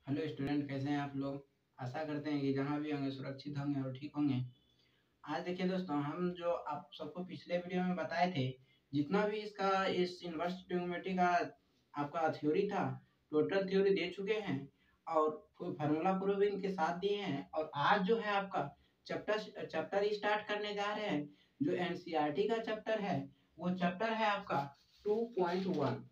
Hello student, कैसे हैं आप लोग। आशा करते हैं कि जहाँ भी होंगे सुरक्षित होंगे और ठीक होंगे। आज देखिए दोस्तों, हम जो आप सबको पिछले वीडियो में बताए थे, जितना भी इस इन्वर्स ट्रिग्नोमेट्री का आपका थ्योरी था, टोटल थ्योरी दे चुके हैं और फार्मूला प्रूविंग के साथ दिए हैं। और आज जो है आपका चैप्टर चैप्टर स्टार्ट करने जा रहे हैं। जो एनसीईआरटी का चैप्टर है, वो चैप्टर है आपका 2.1।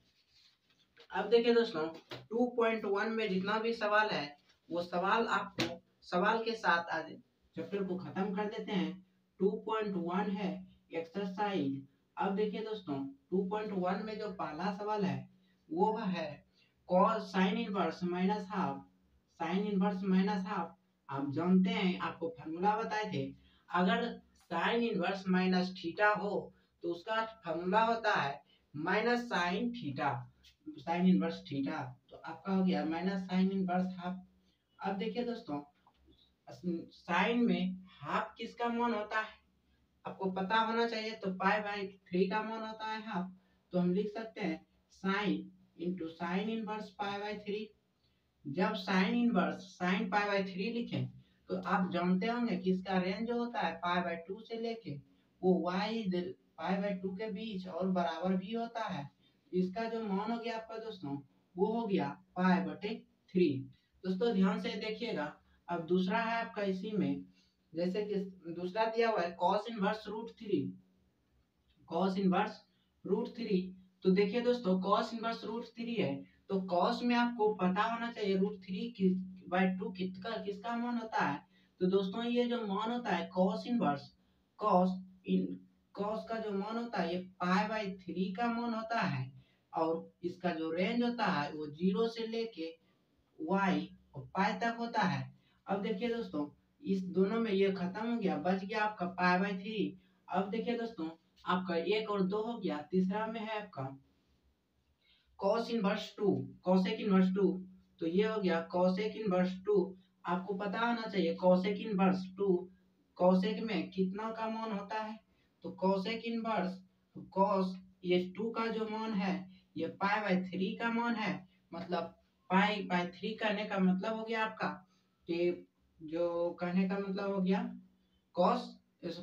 अब देखिए दोस्तों, 2.1 में जितना भी सवाल है, वो सवाल आपको सवाल के साथ आज चैप्टर को खत्म कर देते हैं। 2.1 है एक्सरसाइज। अब देखिए दोस्तों, 2.1 में जो पहला सवाल है वो है cos sine inverse minus half. Sine inverse minus half आप जानते हैं, आपको फार्मूला बताए थे। अगर साइन इनवर्स माइनस थीटा हो तो उसका फार्मूला होता है minus sine theta. Sine inverse theta तो आपका हो गया माइनस साइन इनवर्स हाफ। अब देखिए दोस्तों, साइन में हाफ किसका मान होता है आपको पता होना चाहिए। तो पाई बाई 3 का मान होता है हाफ। तो हम लिख सकते हैं sine into sine inverse pi by 3। जब sign inverse sine pi by 3 लिखें तो आप जानते होंगे कि इसका रेंज जो होता है पाई बाई 2 से लेके वो वाई पाई बाई 2 के बीच और बराबर भी होता है। इसका जो मान हो गया आपका दोस्तों, वो हो गया पाई बटे 3। दोस्तों ध्यान से देखिएगा। अब दूसरा है आपका इसी में, जैसे कि दूसरा दिया हुआ है cos inverse root 3। cos inverse root 3। तो देखिए दोस्तों, cos इनवर्स रूट 3 है तो cos में आपको पता होना चाहिए रूट 3 बाई 2 किसका मान होता है। तो दोस्तों ये जो मान होता है cos इनवर्स cos इन cos का जो मान होता है ये पाई बाई 3 का मान होता है। और इसका जो रेंज होता है वो 0 से लेके y और पाई तक होता है। अब देखिए दोस्तों, इस दोनों में ये खत्म हो गया, बच गया आपका पाई बाई 3। अब देखिए दोस्तों, आपका 1 और 2 हो गया। तीसरा में है आपका cos इनवर्स 2, cosec इनवर्स 2। तो ये हो गया cosec इनवर्स 2। आपको पता होना चाहिए cosec इनवर्स 2 cosec में कितना का मान होता है। तो cosec इनवर्स cos ये 2 का जो मान है ये पाई बाई 3 का मान है। मतलब पाई बाई 3 करने का मतलब हो गया आपका कि जो कहने का मतलब हो गया cos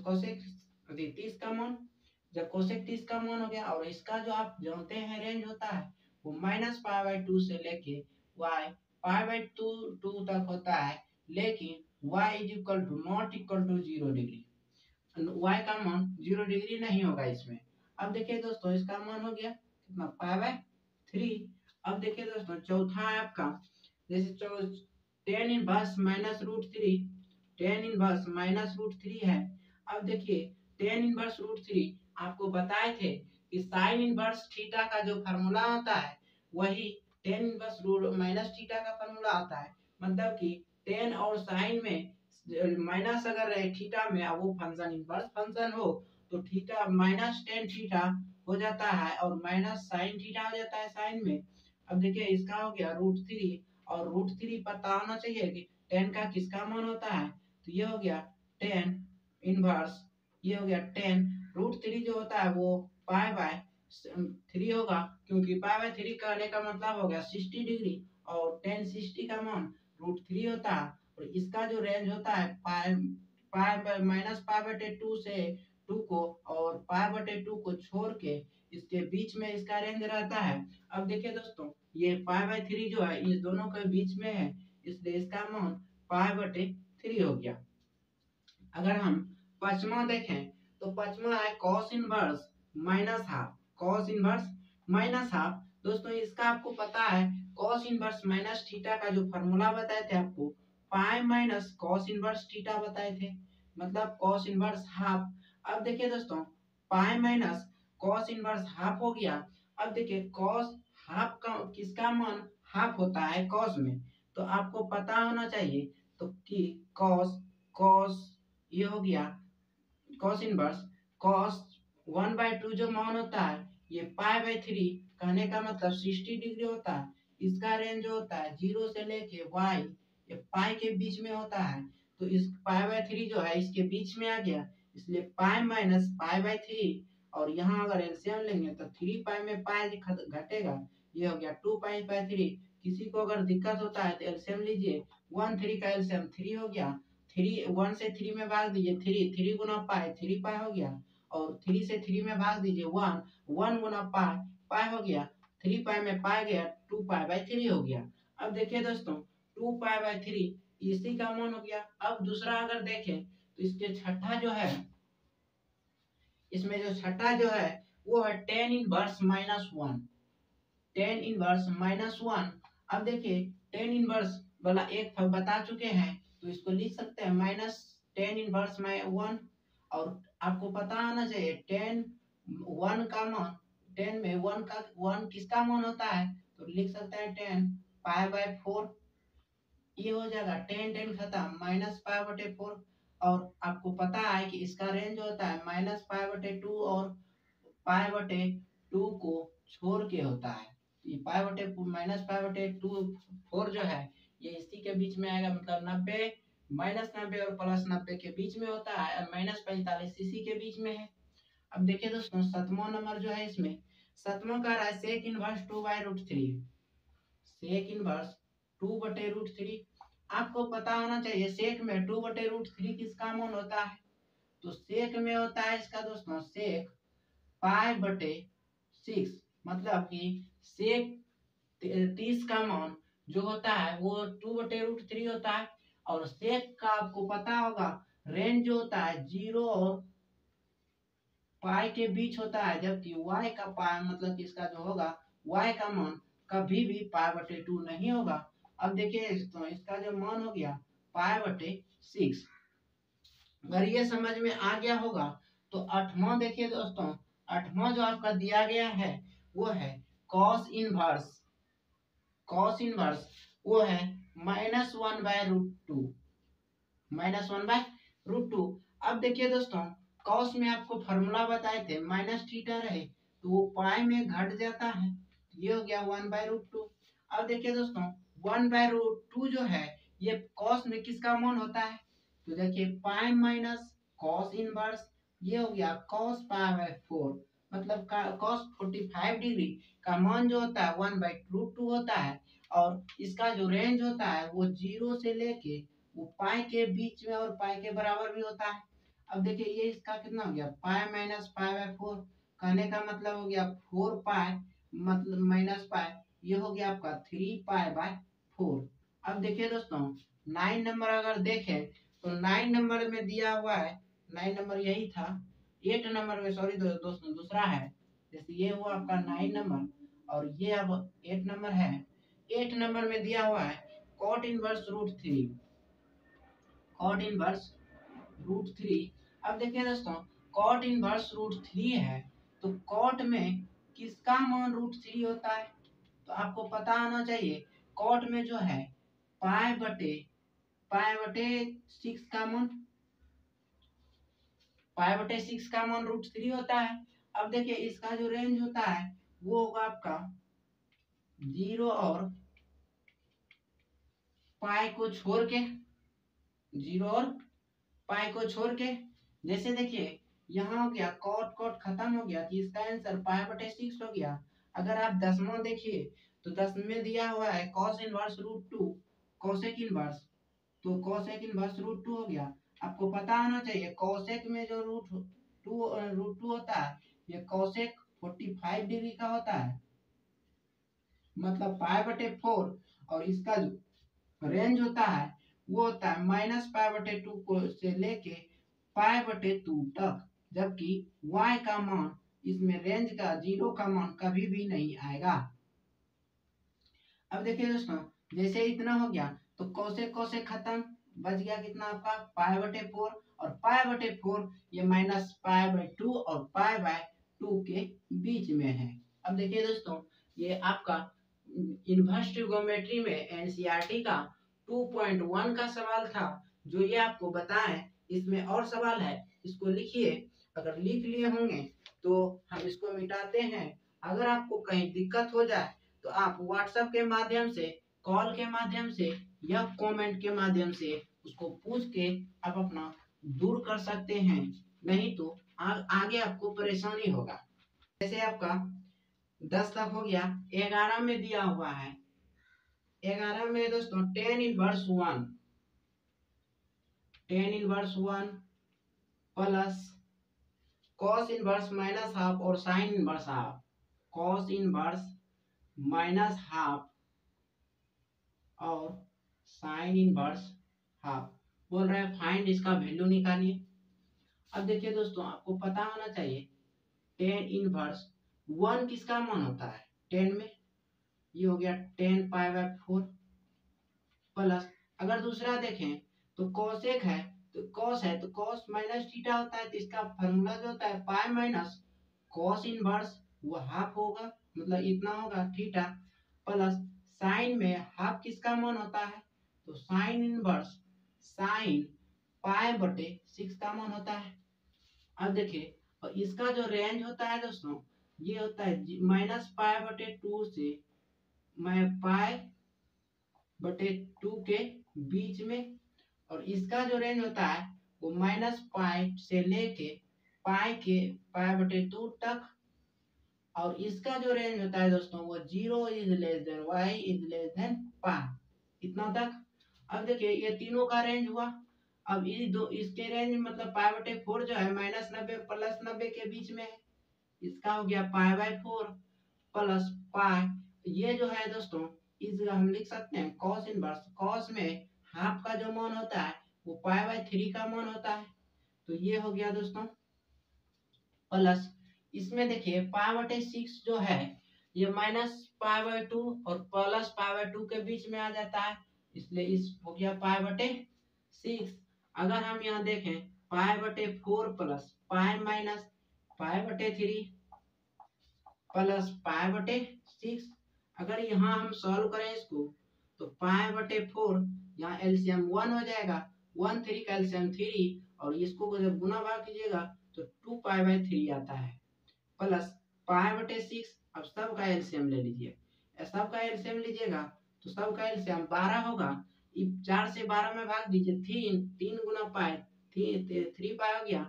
cosec 30 का मान। जब कोसेक 30 का मान हो गया और इसका जो आप जानते हैं रेंज होता है वो माइनस पाई बाई 2 से लेके y पाई बाई 2 तक होता है। लेकिन y is equal to not equal to 0 degree. y का मान 0 डिग्री नहीं होगा इसमें। अब देखिए दोस्तों, इसका मान हो गया कितना पाई बाई 3। अब देखिए दोस्तों, चौथा है आपका, जैसे tan inverse minus root 3। Tan inverse minus root 3 है। अब देखिए टेन इनवर्स रूट 3 आपको बताए थे कि साइन इनवर्स थीटा का जो फार्मूला होता है वही tan inverse root minus theta का फार्मूला आता है। मतलब कि टेन और साइन में माइनस अगर रहे थीटा में और वो फंक्शन इनवर्स फंक्शन हो तो थीटा माइनस टेन थीटा हो जाता है और माइनस साइन थीटा हो जाता है साइन में। अब देखिए इसका हो गया रूट 3। और रूट 3 पता होना चाहिए कि टेन का किसका मान होता है। तो ये हो गया टेन इनवर्स, ये हो गया 10 रूट 3 जो होता है वो पाई बाय 3 होगा, क्योंकि पाई बाय 3 करने का मतलब हो गया 60 डिग्री और टेन 60 का मान रूट 3 होता है। और इसका जो रेंज होता है पाई पाई माइनस पाई बटे 2 से 2 को और पाई बटे 2 को छोड़ के इसके बीच में इसका रेंज रहता है। अब देखिए दोस्तों, ये पाई बाय 3 जो है इस दोनों के बीच में है, इसलिए इसका मान पाई बटे 3 हो गया। अगर हम पचमा देखें तो पचमा है cos inverse minus half. cos inverse minus half. दोस्तों इसका आपको पता है cos इनवर्स माइनस थीटा का जो फार्मूला बताए थे आपको pi minus cos inverse theta बताए थे, मतलब cos इनवर्स हाफ। अब देखिए दोस्तों, pi minus cos inverse half हो गया। अब देखिए cos हाफ का किसका मान हाफ होता है cos में, तो आपको पता होना चाहिए तो कि cos cos ये हो गया cos इनवर्स cos 1/2 जो मान होता है ये पाई बाई 3 कहने का मतलब 60 डिग्री होता है। इसका रेंज जो होता है 0 से लेके y ये पाई के बीच में होता है। तो इस पाई बाई 3 जो है इसके बीच में आ गया, इसलिए पाई माइनस पाई बाई 3 और यहाँ अगर एलसीएम लेंगे तो 3 पाई में पाई घटेगा, ये हो गया 2 पाई बाय 3। किसी को अगर दिक्कत होता है तो एलसीएम लीजिए, 1 3 का एलसीएम 3 हो गया, 3 1 से 3 में भाग दीजिए, 3 3 गुना पाई 3 पाई हो गया, और 3 से 3 में भाग दीजिए 1 1 गुना पाई पाई हो गया, 3 पाई में पाई गया 2 पाई बाय 3 हो गया। अब देखिए दोस्तों 2 पाई बाय 3 इसी का मान हो गया। अब दूसरा अगर देखें तो इसके छठा जो है, इसमें जो छठा जो है वो है tan इनवर्स -1, tan इनवर्स -1। अब देखिए tan इनवर्स वाला एक बता चुके हैं तो इसको लिख सकते हैं माइनस tan इनवर्स 1, और आपको पता आना चाहिए tan 1 का मान, tan में 1 किसका मान होता है, तो लिख सकते हैं tan पाई बाय 4, ये हो जाएगा tan tan खत्म माइनस पाई बटे 4। और आपको पता है कि इसका रेंज होता है माइनस पाई बटे 2 और पाई बटे 2 को छोड़ के होता है। ये पाई बटे माइनस पाई बटे 2 4 जो है ये इसी के बीच में आएगा, मतलब 90 -90 और +90 के बीच में होता है, और -45 इसी के बीच में है। अब देखिए दोस्तों 7वां नंबर जो है, इसमें 7वां का रहा है sec इनवर्स 2/√3, sec इनवर्स 2/√3। आपको पता होना चाहिए सेक में 2/√3 किसका मान होता है, तो सेक में होता है इसका दोस्तों सेक पाई बटे 6, मतलब कि सेक 30 का मान जो होता है वो 2/√3 होता है। और सेक का आपको पता होगा रेंज जो होता है 0 और पाई के बीच होता है, जबकि y का पाई मतलब कि इसका जो होगा y का मान कभी भी पाई बटे 2 नहीं होगा। अब देखिए तो इसका जो मान हो गया पाई बटे 6। अगर ये समझ में आ गया होगा तो 8वां देखिए दोस्तों, 8वां जो आपका दिया गया है वो है cos इनवर्स, cos इनवर्स वो है -1/√2, -1/√2। अब देखिए दोस्तों cos में आपको फॉर्मूला बताए थे माइनस थीटा रहे तो वो पाई में घट जाता है, ये हो गया 1/√2। अब देखिए दोस्तों 1/√2 जो है ये cos में किसका मान होता है, तो देखिए पाई माइनस cos इनवर्स, ये हो गया cos पाई बाय 4, मतलब cos 45 डिग्री का मान जो होता है 1/√2 होता है, और इसका जो रेंज होता है वो 0 से लेके वो पाई के बीच में और पाई के बराबर भी होता है। अब देखिए ये इसका कितना हो गया पाई माइनस पाई बाय 4, कहने का मतलब हो गया 4 पाई मतलब माइनस पाई, ये हो गया आपका 3 पाई बाय 4। अब देखिए दोस्तों 9 नंबर अगर देखें तो 9 नंबर में दिया हुआ है, 9 नंबर यही था, 8 नंबर में सॉरी दोस्तों दूसरा है, जैसे ये हुआ आपका 9 नंबर और ये अब 8 नंबर है। 8 नंबर में दिया हुआ है cot इनवर्स √3, cot इनवर्स √3। अब देखिए दोस्तों cot इनवर्स √3 है तो cot में किसका मान √3 होता है, तो आपको पता होना चाहिए cot में जो है पाई बटे 6 का मान, पाई बटे 6 का मान √3 होता है। अब देखिए इसका जो रेंज होता है वो होगा आपका 0 और पाई को छोड़ के, 0 और पाई को छोड़ के, जैसे देखिए यहाँ हो गया कॉट कॉट खत्म हो गया, तो इसका आंसर पाई बटे 6 हो गया। अगर आप 10वां देखिए तो 10 में दिया हुआ है cos इनवर्स √2 कोसेक इनवर्स, तो कोसेक इनवर्स √2 हो गया। आपको पता होना चाहिए कोसेक में जो √2 होता है ये कोसेक 45 डिग्री का होता है, मतलब पाई बटे 4, और इसका जो रेंज होता है वो होता है -पाई/2 को से लेके पाई/2 तक, जबकि y का मान इसमें रेंज का 0 का मान कभी भी नहीं आएगा। अब देखिए दोस्तों जैसे इतना हो गया तो कोसेक कोसेक खत्म, बच गया कितना आपका पाई/4, और पाई/4 ये -पाई/2 और पाई/2 के बीच में है। अब देखिए दोस्तों ये आपका इनवर्स ट्रिगोनोमेट्री में एनसीईआरटी का 2.1 का सवाल था जो ये आपको बताएं। इसमें और सवाल है, इसको लिखिए, अगर लिख लिए होंगे तो हम इसको मिटाते हैं। अगर आपको कहीं दिक्कत हो जाए तो आप व्हाट्सएप के माध्यम से, कॉल के माध्यम से या कमेंट के माध्यम से उसको पूछ के आप अपना दूर कर सकते हैं, नहीं तो आगे आपको परेशानी होगा। जैसे आपका 10 तक हो गया, 11 में दिया हुआ है, 11 में दोस्तों tan inverse one plus cos inverse minus half और sine inverse half, cos inverse minus half और साइन इनवर्स हाफ। बोल रहे हैं फाइंड इसका वैल्यू निकालिए। अब देखिए दोस्तों, आपको पता होना चाहिए टेन इनवर्स वन किसका मान होता है 10 में, ये हो गया 10 पाई/4 प्लस, अगर दूसरा देखें तो कॉसेक है तो कॉस है तो कॉस माइनस थीटा होता है, तो इसका फॉर्मूला जो होता है पाई माइनस कॉस इनवर्स, वो हाफ होगा, मतलब इतना होगा थीटा, प्लस साइन में हाफ किसका मान होता है, तो साइन इनवर्स साइन पाई/6 का मान होता है। अब देखिए, और इसका जो रेंज होता है दोस्तों, ये होता है -पाई/2 से पाई/2 के बीच में, और इसका जो रेंज होता है वो -पाई से लेके पाई/2 तक, और इसका जो रेंज होता है दोस्तों वो 0 is less than y is less than pi, इतना तक। अब देखिए ये तीनों का रेंज हुआ। अब इसके रेंज मतलब पाई/4 जो है -90 प्लस 90 के बीच में है, इसका हो गया पाई/4 प्लस पाई। ये जो है दोस्तों, इस हम लिख सकते हैं कॉस इनवर्स, कॉस में हाफ का जो मान होता है वो पाई/3 का मान होता है, तो ये हो गया दोस्तों, प्लस इसमें देखिए पाई/6 जो है ये -पाई/2 और प्लस पाई/2 के बीच में आ जाता है, इसलिए इस हो गया पाई/6। अगर हम यहाँ देखें पाई/4 प्लस पाई माइनस पाई/3 प्लस पाई/6, अगर यहाँ हम सॉल्व करें इसको तो पाई/4 यहाँ एलसीएम 1 हो जाएगा, 1 3 का एलसीएम 3, और इसको जब गुना भाग कीजिएगा तो 2 पाई/3 आता है, प्लस पाई/6। अब सब का एलसीएम ले लीजिए, सब का एलसीएम लीजिएगा तो सब का एलसीएम 12 होगा, 4 से 12 में भाग दीजिए, 3 गुना पाई 3 पाई हो गया,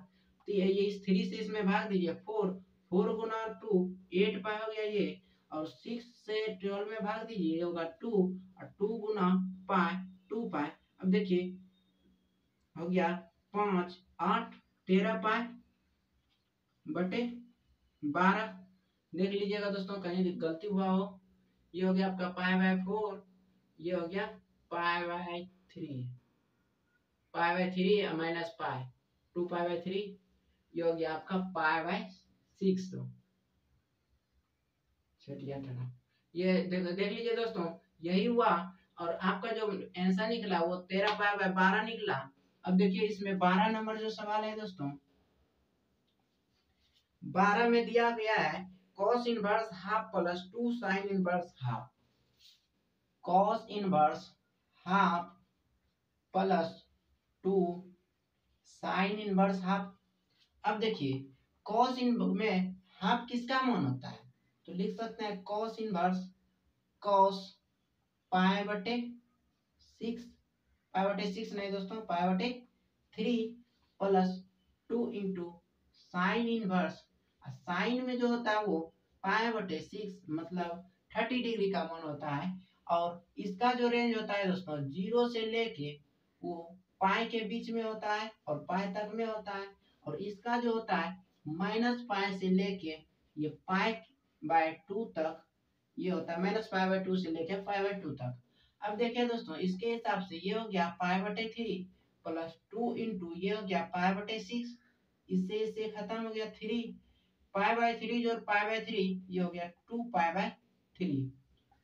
तो ये इस 3 से इसमें भाग दीजिए 4 गुना 2 8 पाई हो गया ये, और 6 से 12 में भाग दीजिए, ये होगा 2, और 2 गुना पाई 2 पाई। अब देखिए हो गया 5 8 13 पाई बटे 12। देख लीजिएगा दोस्तों कहीं गलती हुआ हो, ये हो गया आपका पाई/4, ये हो गया पाई/3 माइनस पाई 2 पाई/3, ये हो गया आपका पाई/6। ये देख लीजिए दोस्तों, यही हुआ, और आपका जो आंसर निकला वो 13 पाई/12 निकला। अब देखिए इसमें 12 नंबर जो सवाल है दोस्तों, 12 में दिया गया है cos inverse half plus 2 sign inverse half, cos inverse half plus 2 sign inverse half. अब देखिए cos इन में हाफ किसका मान होता है, तो लिख सकते हैं cos इनवर्स cos पाई/6, पाई/6 नहीं दोस्तों पाई/3 plus 2 into sine inverse, sine में जो होता है वो पाई/6 मतलब 30 डिग्री का मान होता है, और इसका जो रेंज होता है दोस्तों 0 से लेके वो पाई के बीच में होता है और पाई तक में होता है, और इसका जो होता है -पाई से लेके ये पाई/2 तक, ये होता है -पाई/2 से लेके पाई/2 तक। अब देखिए दोस्तों इसके हिसाब से ये हो गया पाई/3 प्लस 2 इंटू ये हो गया पाई/6, इससे खत्म हो गया 3 पाई/3 जो पाई/3, ये हो गया 2 पाई/3।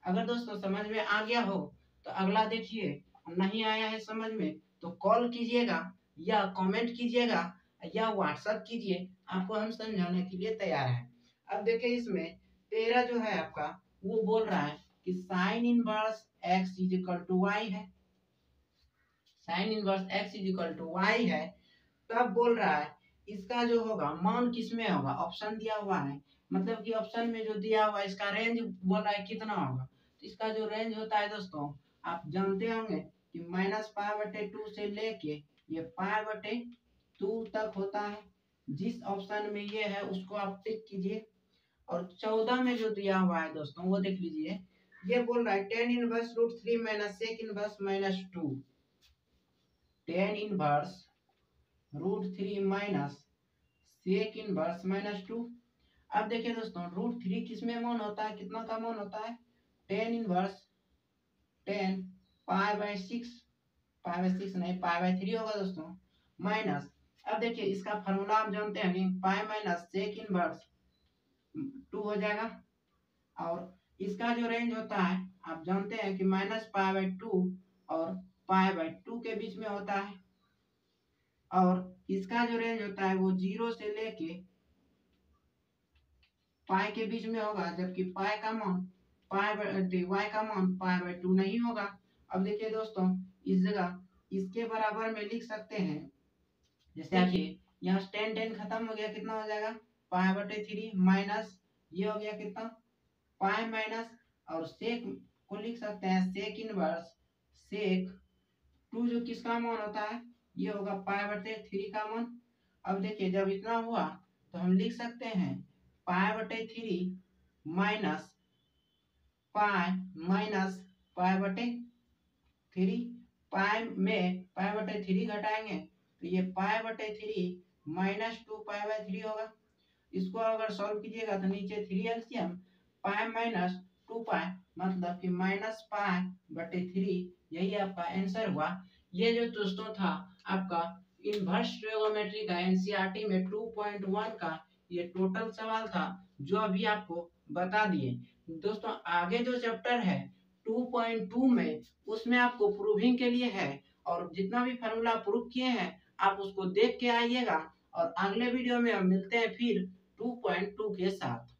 अगर दोस्तों समझ में आ गया हो तो अगला देखिए, नहीं आया है समझ में तो कॉल कीजिएगा या कमेंट कीजिएगा या व्हाट्सएप कीजिए, आपको हम समझाने के लिए तैयार हैं। अब देखिए इसमें 13 जो है आपका वो बोल रहा है कि sine inverse x is equal to y है, sine inverse x is equal to y है, तब बोल रहा है इसका जो होगा मान किस में होगा, ऑप्शन दिया हुआ है, मतलब कि ऑप्शन में जो दिया हुआ है इसका रेंज बोल रहा है कितना होगा, तो इसका जो रेंज होता है दोस्तों आप जानते होंगे कि -पाई/2 से लेके ये पाई/2 तक होता है, जिस ऑप्शन में ये है उसको आप टिक कीजिए। और 14 में जो दिया हुआ है दोस्तों वो देख लीजिए। ये बोल रहा है tan inverse root three minus sec inverse minus two. Tan inverse root three minus sec inverse minus two. अब देखिए दोस्तों रूट थ्री किसमें मान होता है, कितना का मान होता है, tan inverse 10 pi by 6, pi by 6 नहीं पाई बाय 3 होगा दोस्तों, माइनस। अब देखिए इसका फॉर्मूला आप जानते हैं कि पाई माइनस सेक इनवर्स 2 हो जाएगा। और इसका जो रेंज होता है आप जानते हैं कि माइनस पाई बाय 2 और पाई बाय 2 के बीच में होता है। और इसका जो रेंज होता है वो 0 से लेके पाई के बीच में होगा, जबकि पाई का मान पाई बाय वाई का मान पाई बाय 2 नहीं होगा। अब देखिए दोस्तों इस जगह इसके बराबर में लिख सकते हैं, जैसे आप यहाँ टेन टेन खत्म हो गया, कितना हो जाएगा पाई बटे 3 माइनस ये हो गया कितना पाई माइनस, और सेक को लिख सकते हैं सेक इनवर्स सेक 2 जो किसका मान होता है ये होगा पाई बटे 3 का मान। अब देखिए जब इतना हुआ तो हम लिख सकते हैं पाई बटे 3 माइनस पाई बटे 3। पाई में पाई बटे 3 घटाएंगे तो ये पाई बटे 3 माइनस 2 पाई बाय 3 होगा। इसको अगर सॉल्व कीजिएगा तो नीचे 3 एलसीएम पाई माइनस 2 पाई मतलब कि माइनस पाई बटे 3, यही आपका आंसर हुआ। ये जो दोस्तों था आपका इनवर्स ट्रिगोनोमेट्री का एनसीईआरटी में 2.1 का ये टोटल सवाल था जो अभी आपको बता दिए। दोस्तों आगे जो चैप्टर है 2.2 में उसमें आपको प्रूविंग के लिए है, और जितना भी फार्मूला प्रूव किए हैं आप उसको देख के आइएगा। और अगले वीडियो में हम मिलते हैं फिर 2.2 के साथ।